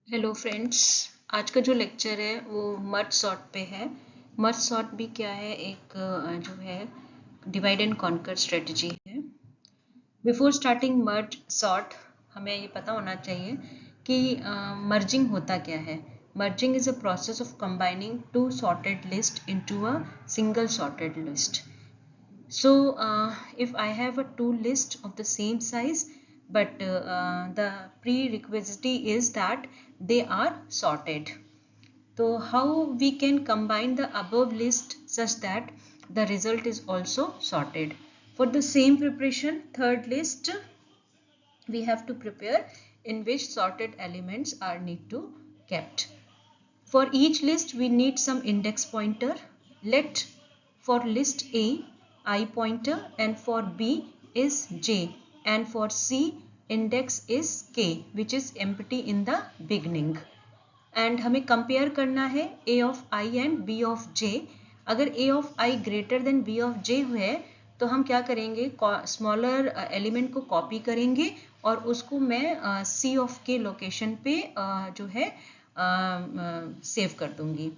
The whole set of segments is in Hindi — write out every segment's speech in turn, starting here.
हेलो फ्रेंड्स, आज का जो लेक्चर है वो मर्ज सॉर्ट पे है। मर्ज सॉर्ट भी क्या है, एक जो है डिवाइड एंड कॉन्कर स्ट्रेटजी है। बिफोर स्टार्टिंग मर्ज सॉर्ट हमें ये पता होना चाहिए कि मर्जिंग होता क्या है। Merging is a process of combining two sorted list into a single sorted list. So if I have a two list of the same size, but the prerequisite is that they are sorted. So how we can combine the above list such that the result is also sorted. For the same preparation, third list we have to prepare in which sorted elements are need to kept. For each list we need some index pointer. Let for list A I pointer and for B is J and for C index is K which is empty in the beginning. And हमें कंपेयर करना है A of I and B of J. अगर A of I greater than B of J है तो हम क्या करेंगे, स्मॉलर एलिमेंट को कॉपी करेंगे और उसको मैं C of K लोकेशन पे जो है सेव कर दूंगी.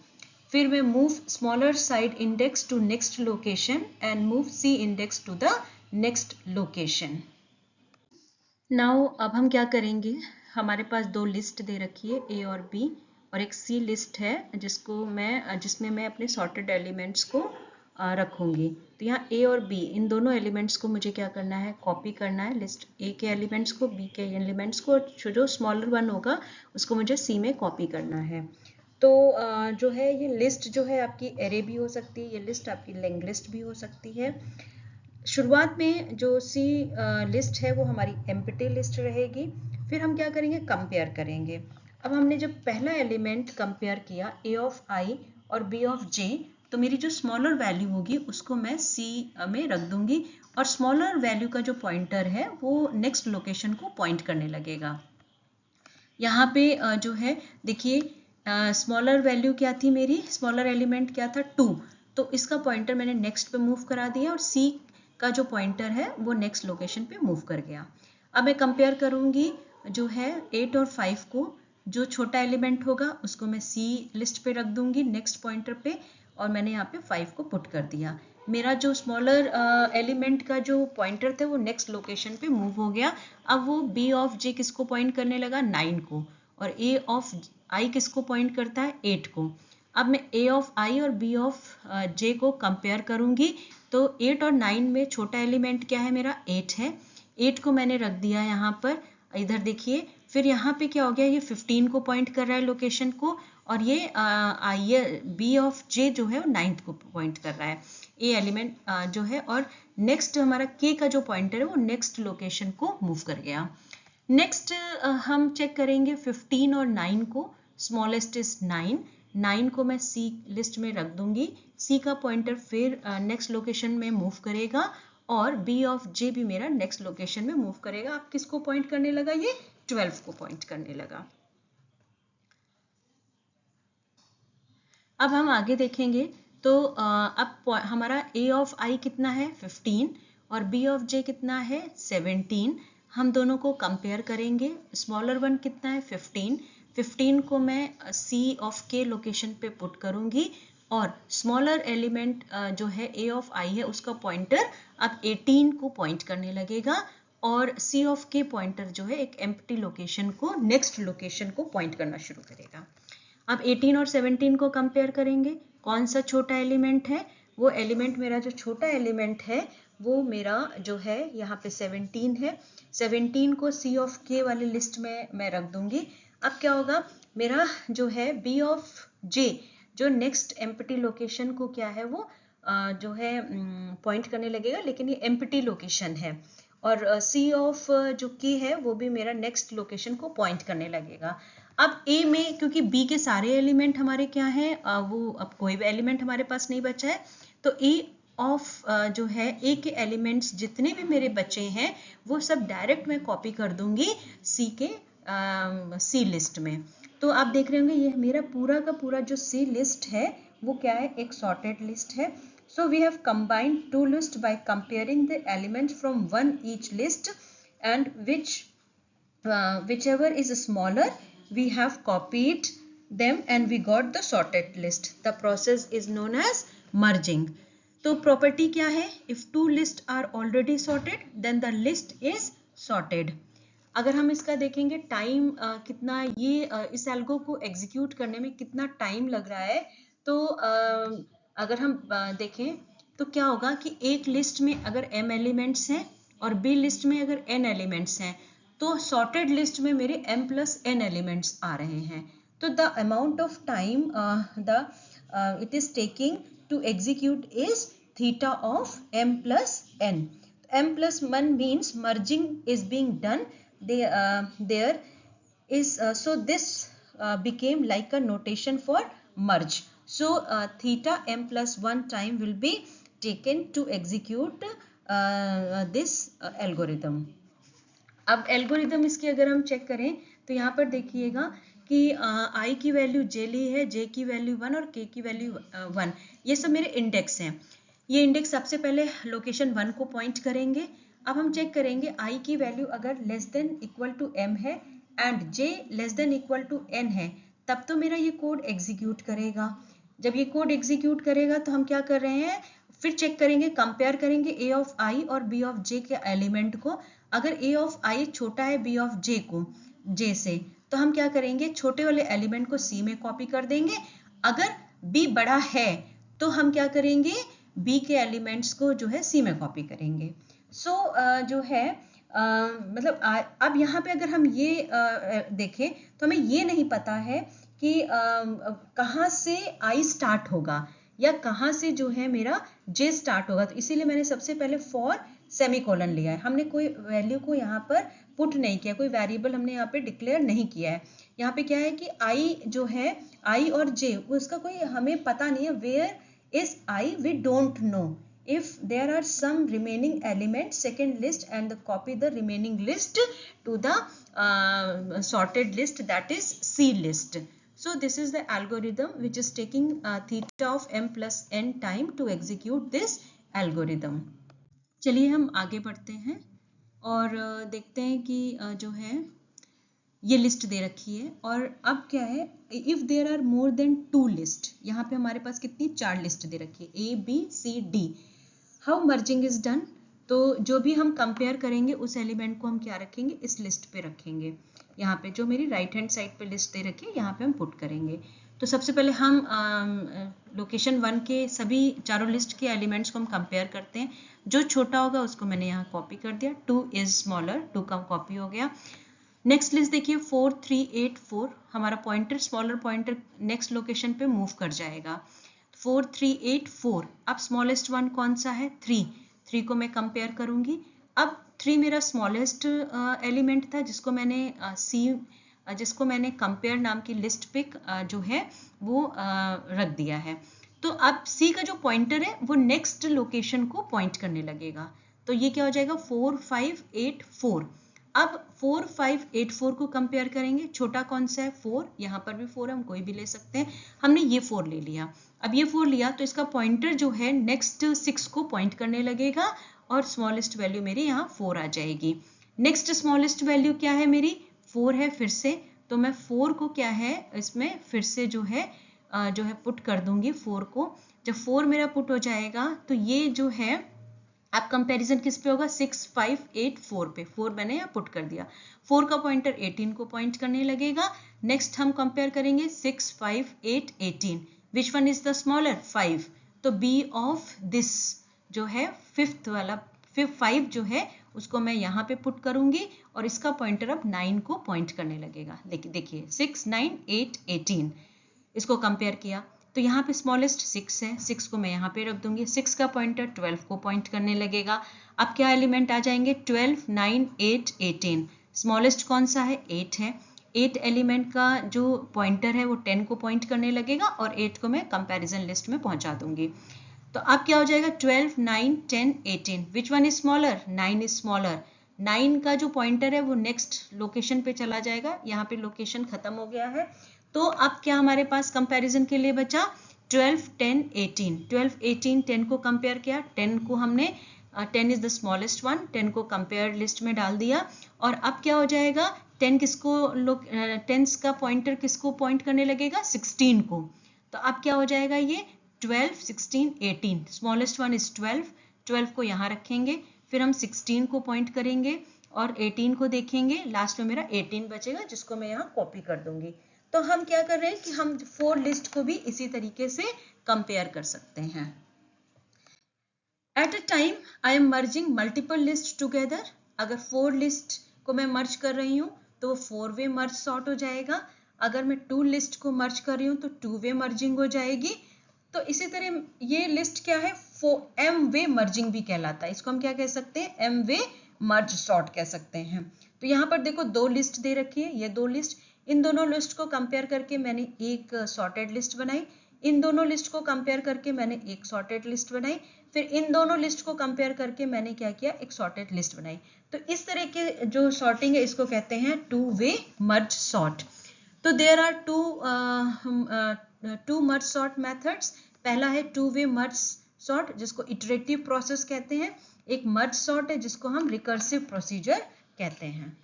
फिर मैं move smaller side index to next location and move C index to the next location. Now अब हम क्या करेंगे, हमारे पास दो लिस्ट दे रखी है A और B और एक C लिस्ट है जिसमें मैं अपने सॉर्टेड एलिमेंट्स को रखूंगी. तो यहाँ A और B इन दोनों एलिमेंट्स को मुझे क्या करना है, कॉपी करना है. लिस्ट A के एलिमेंट्स को, B के एलिमेंट्स को, जो स्मॉलर वन होगा उसको मुझे C में कॉपी करना है. तो जो है ये लिस्ट जो है आपकी एरे भी हो सकती है, ये लिस्ट आपकी लिंक लिस्ट भी हो सकती है. शुरुआत में जो सी लिस्ट है वो हमारी एम्प्टी लिस्ट रहेगी. फिर हम क्या करेंगे, कंपेयर करेंगे. अब हमने जब पहला एलिमेंट कंपेयर किया A ऑफ I और B ऑफ J, तो मेरी जो स्मॉलर वैल्यू होगी उसको मैं C में रख दूंगी और स्मॉलर वैल्यू का जो पॉइंटर है वो नेक्स्ट लोकेशन को पॉइंट करने लगेगा. यहाँ पे जो है देखिए, स्मॉलर वैल्यू क्या थी, मेरी स्मॉलर एलिमेंट क्या था 2, तो इसका पॉइंटर मैंने नेक्स्ट पे मूव करा दिया और C का जो पॉइंटर है वो नेक्स्ट लोकेशन पे मूव कर गया. अब मैं कंपेयर करूंगी जो है 8 और 5 को. जो छोटा एलिमेंट होगा उसको मैं C लिस्ट पे रख दूंगी नेक्स्ट पॉइंटर पे और मैंने यहाँ पे 5 को पुट कर दिया. मेरा जो स्मॉलर एलिमेंट का जो पॉइंटर था वो नेक्स्ट लोकेशन पे मूव हो गया. अब वो B ऑफ J किसको पॉइंट करने लगा, 9 को, और A ऑफ I किसको पॉइंट करता है, 8 को. अब मैं A ऑफ I और B ऑफ J को कंपेयर करूंगी. तो 8 और 9 में छोटा एलिमेंट क्या है, मेरा 8 है. 8 को मैंने रख दिया यहाँ पर, इधर देखिए. फिर यहाँ पे क्या हो गया, ये 15 को पॉइंट कर रहा है लोकेशन को और ये B ऑफ J जो है वो 9th को पॉइंट कर रहा है. ए एलिमेंट जो है, और नेक्स्ट हमारा K का जो पॉइंटर है वो नेक्स्ट लोकेशन को मूव कर गया. नेक्स्ट हम चेक करेंगे 15 और 9 को. Smallest is 9. 9 को मैं C लिस्ट में रख दूंगी. C का पॉइंटर फिर नेक्स्ट लोकेशन में मूव करेगा और B ऑफ J भी मेरा नेक्स्ट लोकेशन में मूव करेगा. अब किसको पॉइंट करने लगा, ये 12 को पॉइंट करने लगा. अब हम आगे देखेंगे तो अब हमारा A ऑफ I कितना है, 15, और B ऑफ J कितना है, 17. हम दोनों को कंपेयर करेंगे. स्मॉलर वन कितना है, 15. 15 को मैं C ऑफ K लोकेशन पे पुट करूंगी और स्मॉलर एलिमेंट जो है A ऑफ I है उसका पॉइंटर अब 18 को पॉइंट करने लगेगा और C ऑफ K पॉइंटर जो है एक एम्प्टी लोकेशन को, नेक्स्ट लोकेशन को पॉइंट करना शुरू करेगा. अब 18 और 17 को कंपेयर करेंगे. कौन सा छोटा एलिमेंट है, वो एलिमेंट मेरा जो छोटा एलिमेंट है वो मेरा जो है यहाँ पे 17 है. 17 को C ऑफ K वाली लिस्ट में मैं रख दूंगी. अब क्या होगा, मेरा जो है B ऑफ J जो नेक्स्ट एम्प्टी लोकेशन को क्या है वो जो है पॉइंट करने लगेगा, लेकिन ये एम्प्टी लोकेशन है. और C ऑफ जो K है वो भी मेरा नेक्स्ट लोकेशन को पॉइंट करने लगेगा. अब A में क्योंकि B के सारे एलिमेंट हमारे क्या हैं, वो अब कोई भी एलिमेंट हमारे पास नहीं बचा है, तो A ऑफ जो है A के एलिमेंट्स जितने भी मेरे बचे हैं वो सब डायरेक्ट मैं कॉपी कर दूंगी C के C लिस्ट में. तो आप देख रहे होंगे ये मेरा पूरा का पूरा जो C लिस्ट है वो क्या है, एक सॉर्टेड लिस्ट है. So we have combined two lists by comparing the elements from one each list and whichever is smaller we have copied them and we got the sorted list. The process is known as merging. तो property क्या है? If two lists are already sorted, then the list is sorted. अगर हम इसका देखेंगे टाइम कितना ये इस एल्गो को एग्जीक्यूट करने में कितना टाइम लग रहा है, तो अगर हम देखें तो क्या होगा कि एक लिस्ट में अगर m एलिमेंट्स हैं और b लिस्ट में अगर n एलिमेंट्स हैं, तो सॉर्टेड लिस्ट में मेरे m प्लस n एलिमेंट्स आ रहे हैं. तो the amount of time it is taking to execute is theta of m plus n. m plus 1 means merging is being done. There is so this became like a notation for merge. So theta m plus 1 time will be taken to execute this algorithm. अब एल्गोरिदम इसकी अगर हम चेक करें तो यहाँ पर देखिएगा कि i की वैल्यू j ली है, j की वैल्यू 1 और k की वैल्यू 1. ये सब मेरे इंडेक्स हैं. ये इंडेक्स सबसे पहले लोकेशन 1 को पॉइंट करेंगे. अब हम चेक करेंगे i की वैल्यू अगर less than equal to m है and j less than equal to n है, तब तो मेरा ये कोड एग्जीक्यूट करेगा. जब ये कोड एग्जीक्यूट करेगा तो हम क्या कर रहे हैं, फिर चेक करेंगे, कंपेयर करेंगे a ऑफ i और b ऑफ j के एलिमेंट को. अगर a ऑफ i छोटा है b ऑफ j से, तो हम क्या करेंगे, छोटे वाले एलिमेंट को c में कॉपी कर देंगे. अगर b बड़ा है तो हम क्या करेंगे, b के एलिमेंट्स को जो है c में कॉपी करेंगे. सो जो है मतलब अब यहाँ पे अगर हम ये देखें तो हमें ये नहीं पता है कि कहाँ से i स्टार्ट होगा या कहाँ से जो है मेरा j स्टार्ट होगा. तो इसीलिए मैंने सबसे पहले फॉर सेमीकोलन लिया है. हमने कोई वैल्यू को यहाँ पर पुट नहीं किया, कोई वेरिएबल हमने यहाँ पे डिक्लेयर नहीं किया है. यहाँ पे क्या है कि i जो है, i और j उसका कोई हमें पता नहीं है. Where is i we don't know. If there are some remaining elements, second list and copy the remaining list to the sorted list, that is C list. So this is the algorithm which is taking theta of m plus n time to execute this algorithm. चलिए हम आगे बढ़ते हैं और देखते हैं कि जो है ये लिस्ट दे रखी है. और अब क्या है, if there are more than 2 list, यहाँ पे हमारे पास कितनी 4 लिस्ट दे रखी है, A B C D. How merging is done, तो जो भी हम कंपेयर करेंगे उस एलिमेंट को हम क्या रखेंगे, इस लिस्ट पे रखेंगे. यहाँ पे जो मेरी राइट हैंड साइड पे लिस्ट दे रखी है, यहाँ पे हम पुट करेंगे. तो सबसे पहले हम लोकेशन 1 के सभी चारों लिस्ट के एलिमेंट्स को हम कंपेयर करते हैं. जो छोटा होगा उसको मैंने यहाँ कॉपी कर दिया. 2 इज स्मॉलर, 2 का कॉपी हो गया. नेक्स्ट लिस्ट देखिए 4 3 8 4, हमारा pointer smaller pointer next location पे मूव कर जाएगा. 4 3 8 4. अब स्मॉलेस्ट वन कौन सा है, 3 को मैं कंपेयर करूंगी. अब 3 मेरा स्मॉलेस्ट एलिमेंट था जिसको मैंने कंपेयर नाम की लिस्ट पे जो है वो रख दिया है. तो अब C का जो पॉइंटर है वो नेक्स्ट लोकेशन को पॉइंट करने लगेगा. तो ये क्या हो जाएगा, 4 5 8 4. अब 4 5 8 4 को कंपेयर करेंगे. छोटा कौन सा है, 4. यहाँ पर भी 4 हम कोई भी ले सकते हैं. हमने ये 4 ले लिया. अब ये 4 लिया तो इसका पॉइंटर जो है नेक्स्ट 6 को पॉइंट करने लगेगा और स्मॉलेस्ट वैल्यू मेरी यहाँ 4 आ जाएगी. नेक्स्ट स्मॉलेस्ट वैल्यू क्या है, मेरी 4 है फिर से. तो मैं 4 को क्या है इसमें फिर से जो है पुट कर दूंगी 4 को. जब 4 मेरा पुट हो जाएगा तो ये जो है अब कंपैरिजन किस पे होगा, 6 5 8 4 पे. 4 मैंने यहाँ पुट कर दिया. 4 का पॉइंटर 18 को पॉइंट करने लगेगा. नेक्स्ट हम कंपेयर करेंगे 6 5 8 18. Which one is the smaller, 5. तो बी ऑफ दिस जो है फिफ्थ वाला 5 जो है उसको मैं यहाँ पे पुट करूंगी और इसका पॉइंटर अब 9 को पॉइंट करने लगेगा. देखिए 6 9 8 18. इसको कंपेयर किया तो यहाँ पे स्मॉलेस्ट 6 है, 6 को मैं यहाँ पे रख दूंगी. 6 का पॉइंटर 12 को पॉइंट करने लगेगा. अब क्या एलिमेंट आ जाएंगे, 12 9 8 18. स्मॉलेस्ट कौन सा है, 8 है. 8 एलिमेंट का जो पॉइंटर है वो 10 को पॉइंट करने लगेगा और 8 को मैं कंपैरिजन लिस्ट में पहुंचा दूंगी. तो अब क्या हो जाएगा, 12 9 10 18. Which one is smaller, 9 is smaller. 9 का जो पॉइंटर है वो नेक्स्ट लोकेशन पे चला जाएगा. यहाँ पे लोकेशन खत्म हो गया है. तो अब क्या हमारे पास कंपैरिजन के लिए बचा, 12 10 18. 12 18 10 को कंपेयर किया. 10 को हमने 10 इज द स्मॉलेस्ट वन, 10 को कंपेयर लिस्ट में डाल दिया। और अब क्या हो जाएगा, 10 किसको 10 का पॉइंटर किसको पॉइंट करने लगेगा, 16 को। तो अब क्या हो जाएगा, ये 12, 16, 18, स्मॉलेस्ट वन इज 12, 12 को यहाँ रखेंगे, फिर हम 16 को पॉइंट करेंगे और 18 को देखेंगे, लास्ट में मेरा 18 बचेगा जिसको मैं यहाँ कॉपी कर दूंगी। तो हम क्या कर रहे हैं कि हम 4 लिस्ट को भी इसी तरीके से कंपेयर कर सकते हैं। At a time I am merging multiple list together. अगर 4 लिस्ट को मैं मर्ज कर रही हूँ तो वो 4 वे मर्ज सॉर्ट हो जाएगा। अगर मैं 2 लिस्ट को मर्ज कर रही हूँ तो 2 वे मर्जिंग हो जाएगी। तो इसी तरह ये लिस्ट क्या है, एम वे मर्जिंग भी कहलाता है। इसको हम क्या कह सकते हैं, एम वे मर्ज सॉर्ट कह सकते हैं। तो यहाँ पर देखो 2 लिस्ट दे रखी है, ये 2 लिस्ट, इन दोनों लिस्ट को कंपेयर करके मैंने एक सॉर्टेड लिस्ट बनाई, इन दोनों लिस्ट को कंपेयर करके मैंने एक सॉर्टेड लिस्ट बनाई, फिर इन दोनों लिस्ट को कंपेयर करके मैंने क्या किया, एक सॉर्टेड लिस्ट बनाई। तो इस तरह के जो सॉर्टिंग है इसको कहते हैं 2 वे मर्ज सॉर्ट। तो there are two merge sort methods. पहला है 2 वे मर्ज सॉर्ट जिसको इटरेटिव प्रोसेस कहते हैं। एक मर्ज सॉर्ट है जिसको हम रिकर्सिव प्रोसीजर कहते हैं।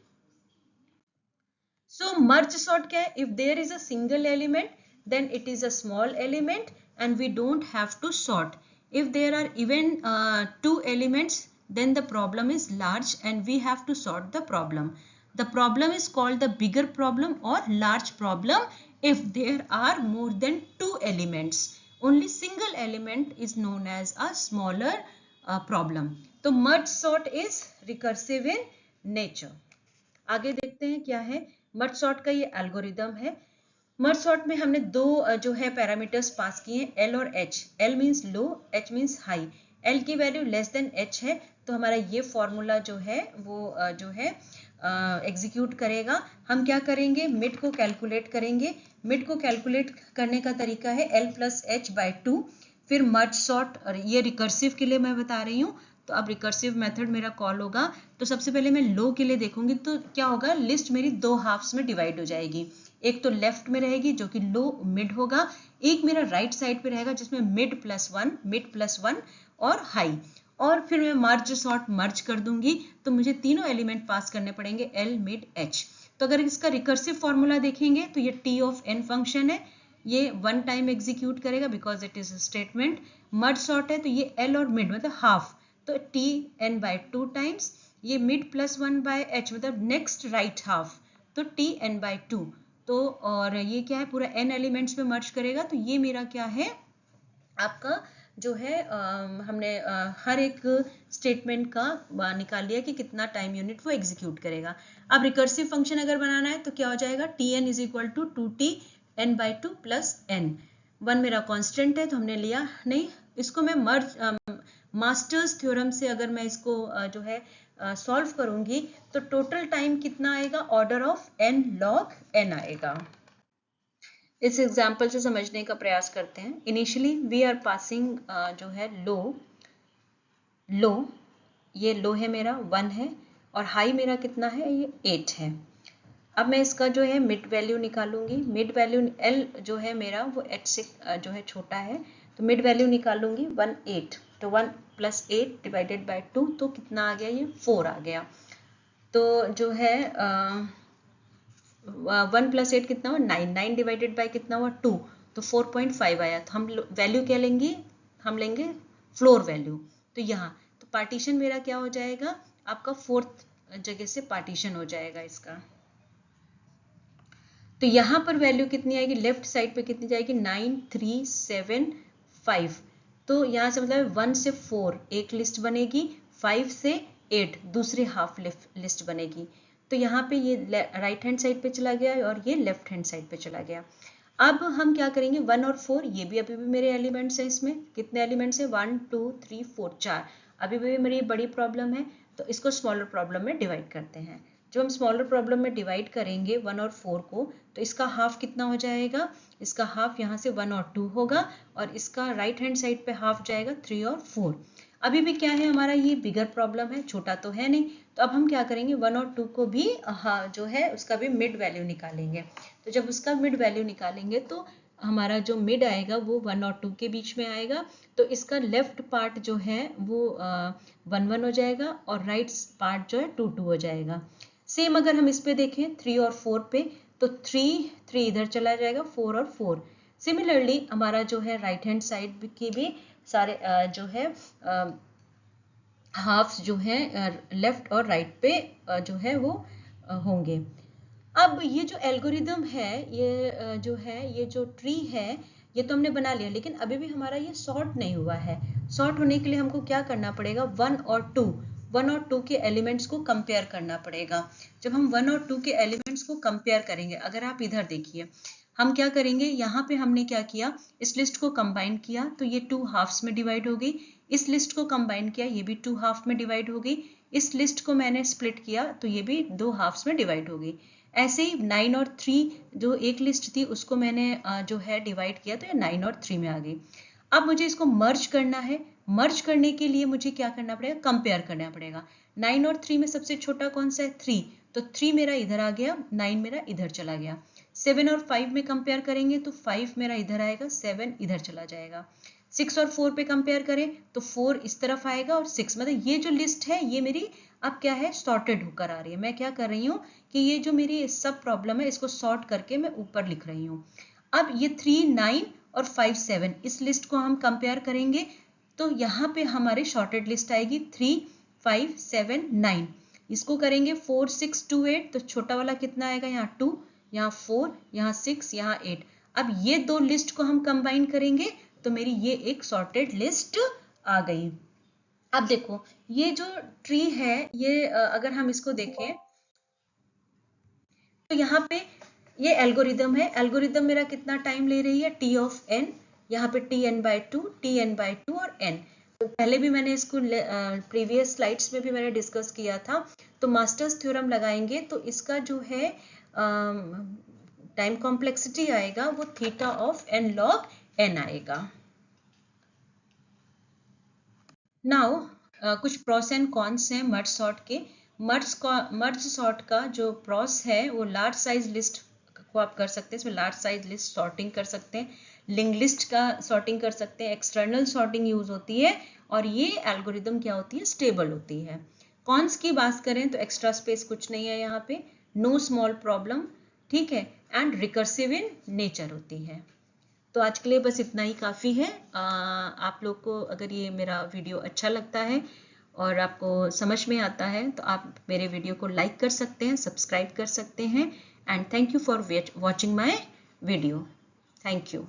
So merge sort क्या है, if there is a single element then it is a small element and we don't have to sort. If there are even 2 elements then the problem is large and we have to sort the problem. The problem is called the bigger problem or large problem if there are more than 2 elements. Only single element is known as a smaller problem. तो merge sort is recursive in nature. आगे देखते हैं क्या है मर्ज सॉर्ट का ये एल्गोरिदम है। मर्ज सॉर्ट में हमने 2 जो है पैरामीटर्स पास किए हैं, एल और H. L means low, H means high. L की वैल्यू लेस देन एच है तो हमारा ये फॉर्मूला जो है वो जो है एग्जीक्यूट करेगा। हम क्या करेंगे, मिड को कैलकुलेट करेंगे। मिड को कैलकुलेट करने का तरीका है एल प्लस एच बाई 2। फिर मर्ज सॉर्ट, और ये रिकर्सिव के लिए मैं बता रही हूँ, तो अब रिकर्सिव मेथड मेरा कॉल होगा। तो सबसे पहले मैं लो के लिए देखूंगी तो क्या होगा, लिस्ट मेरी 2 हाफ्स में डिवाइड हो जाएगी। एक तो लेफ्ट में रहेगी जो कि लो मिड होगा, एक मेरा राइट साइड पे रहेगा जिसमें मिड प्लस वन और हाई। और फिर मैं मर्ज सॉर्ट मर्ज कर दूंगी तो मुझे तीनों एलिमेंट पास करने पड़ेंगे, एल मिड एच। तो अगर इसका रिकर्सिव फॉर्मूला देखेंगे तो ये टी ऑफ एन फंक्शन है, ये 1 टाइम एग्जीक्यूट करेगा because it is statement. Merge sort है तो ये एल और मिड मतलब हाफ, तो टी एन बाई 2 टाइम्स, ये मिड प्लस 1 बाय एच मतलब नेक्स्ट राइट हाफ, तो टी एन बाई 2। तो और ये क्या है, पूरा एन एलिमेंट्स में मर्ज करेगा। तो ये मेरा क्या है, आपका जो है हमने हर एक स्टेटमेंट का निकाल लिया कि कितना टाइम यूनिट वो एग्जीक्यूट करेगा। अब रिकर्सिव फंक्शन अगर बनाना है तो क्या हो जाएगा, T N is equal to 2t n by 2 plus N. 1 मेरा कांस्टेंट है तो हमने लिया नहीं। इसको मैं मास्टर्स थ्योरम से अगर मैं इसको जो है सॉल्व करूंगी तो टोटल टाइम कितना आएगा, order of n log n आएगा। इस एग्जाम्पल से समझने का प्रयास करते हैं। इनिशियली वी आर पासिंग जो है लो, ये लो है मेरा 1 है और हाई मेरा कितना है, ये 8 है। अब मैं इसका जो है मिड वैल्यू निकालूंगी। मिड वैल्यू एल जो है मेरा वो एच से जो है छोटा है तो मिड वैल्यू निकालूंगी 1 8। तो 1 प्लस 8 डिवाइडेड बाई 2 तो कितना आ गया, ये 4 आ गया। तो जो है 1 प्लस 8 कितना हुआ, 9। 9 डिवाइडेड बाई कितना हुआ, 2, तो 4.5 आया। तो हम वैल्यू क्या लेंगे, हम लेंगे फ्लोर वैल्यू। तो यहाँ तो पार्टीशन मेरा क्या हो जाएगा, आपका 4th जगह से पार्टीशन हो जाएगा इसका। तो यहाँ पर वैल्यू कितनी आएगी, लेफ्ट साइड पे कितनी जाएगी, 9 3 7 5। तो यहाँ से मतलब 1 से 4 एक लिस्ट बनेगी, 5 से 8 दूसरी हाफ लिस्ट बनेगी। तो यहाँ पे ये राइट हैंड साइड पे चला गया और ये लेफ्ट हैंड साइड पे चला गया। अब हम क्या करेंगे, 1 और 4 ये भी अभी भी मेरे एलिमेंट्स हैं। इसमें कितने एलिमेंट्स हैं, 1 2 3 4 4। अभी भी मेरी बड़ी प्रॉब्लम है तो इसको स्मॉलर प्रॉब्लम में डिवाइड करते हैं। जो हम स्मॉलर प्रॉब्लम में डिवाइड करेंगे 1 और 4 को तो इसका हाफ कितना हो जाएगा, इसका हाफ यहाँ से 1 और 2 होगा और इसका राइट हैंड साइड पे हाफ जाएगा 3 और 4। अभी भी क्या है हमारा, ये बिगर प्रॉब्लम है, छोटा तो है नहीं। तो अब हम क्या करेंगे, 1 और 2 को भी जो है उसका भी मिड वैल्यू निकालेंगे। तो जब उसका मिड वैल्यू निकालेंगे तो हमारा जो मिड आएगा वो 1 और 2 के बीच में आएगा, तो इसका लेफ्ट पार्ट जो है वो 1 1 हो जाएगा और राइट पार्ट जो है 2 2 हो जाएगा। सेम अगर हम इस पे देखें 3 और 4 पे, तो 3 3 इधर चला जाएगा, 4 और 4। सिमिलरली हमारा जो है राइट हैंड साइड की भी सारे जो है हाफ्स जो है लेफ्ट और राइट पे जो है वो होंगे। अब ये जो एल्गोरिदम है, ये जो है, ये जो ट्री है, ये तो हमने बना लिया, लेकिन अभी भी हमारा ये सॉर्ट नहीं हुआ है। सॉर्ट होने के लिए हमको क्या करना पड़ेगा, 1 और 2 के एलिमेंट्स को कंपेयर करना पड़ेगा। जब हम 1 और 2 के एलिमेंट्स को कंपेयर करेंगे, अगर आप इधर देखिए, हम क्या करेंगे, यहाँ पे हमने क्या किया, इस लिस्ट को कंबाइन किया तो ये 2 हाफ्स में डिवाइड हो गई। इस लिस्ट को कंबाइन किया, ये भी 2 हाफ में डिवाइड हो गई। इस लिस्ट को मैंने स्प्लिट किया तो ये भी 2 हाफ्स में डिवाइड हो गई। ऐसे ही 9 और 3 जो एक लिस्ट थी उसको मैंने जो है डिवाइड किया तो ये 9 और 3 में आ गई। अब मुझे इसको मर्ज करना है। मर्ज करने के लिए मुझे क्या करना पड़ेगा, कंपेयर करना पड़ेगा। 9 और 3 में सबसे छोटा कौन सा है, 3, तो 3 मेरा इधर आ गया, 9 मेरा इधर चला गया। 7 और 5 में कंपेयर करेंगे तो 5 मेरा इधर आएगा, 7 इधर चला जाएगा। 6 और 4 पे कंपेयर करें तो 4 इस तरफ आएगा और 6, मतलब ये जो लिस्ट है ये मेरी अब क्या है, सॉर्टेड होकर आ रही है। मैं क्या कर रही हूँ कि ये जो मेरी सब प्रॉब्लम है इसको सॉर्ट करके मैं ऊपर लिख रही हूँ। अब ये 3 9 और 5 7 इस लिस्ट को हम कंपेयर करेंगे तो यहाँ पे हमारी शॉर्टेड लिस्ट आएगी 3 5 7 9। इसको करेंगे 4 6 2 8, तो छोटा वाला कितना आएगा, यहाँ 2, यहाँ 4, यहाँ 6, यहाँ 8। अब ये दो लिस्ट को हम कंबाइन करेंगे तो मेरी ये एक सॉर्टेड लिस्ट आ गई। अब देखो ये जो ट्री है, ये अगर हम इसको देखें तो यहाँ पे ये एल्गोरिदम है। एल्गोरिदम मेरा कितना टाइम ले रही है, t ऑफ n, यहाँ पे tn/2, tn/2 और n। तो पहले भी मैंने इसको प्रीवियस स्लाइड्स में भी मैंने डिस्कस किया था। तो मास्टर्स थ्योरम लगाएंगे तो इसका जो है टाइम कॉम्प्लेक्सिटी आएगा वो theta of n log n आएगा। नाउ कुछ प्रोस एंड कॉन्स हैं मर्ज सॉर्ट के। मर्ज सॉर्ट का जो प्रोस है वो लार्ज साइज लिस्ट को आप कर सकते हैं, इसमें लार्ज साइज लिस्ट सॉर्टिंग कर सकते हैं, लिंक लिस्ट का सॉर्टिंग कर सकते हैं, एक्सटर्नल सॉर्टिंग यूज होती है और ये एल्गोरिदम क्या होती है, स्टेबल होती है। कॉन्स की बात करें तो एक्स्ट्रा स्पेस कुछ नहीं है यहाँ पे, नो स्मॉल प्रॉब्लम, ठीक है, एंड रिकर्सिव इन नेचर होती है। तो आज के लिए बस इतना ही काफ़ी है। आप लोग को अगर ये मेरा वीडियो अच्छा लगता है और आपको समझ में आता है तो आप मेरे वीडियो को लाइक कर सकते हैं, सब्सक्राइब कर सकते हैं। And thank you for watching my video. Thank you.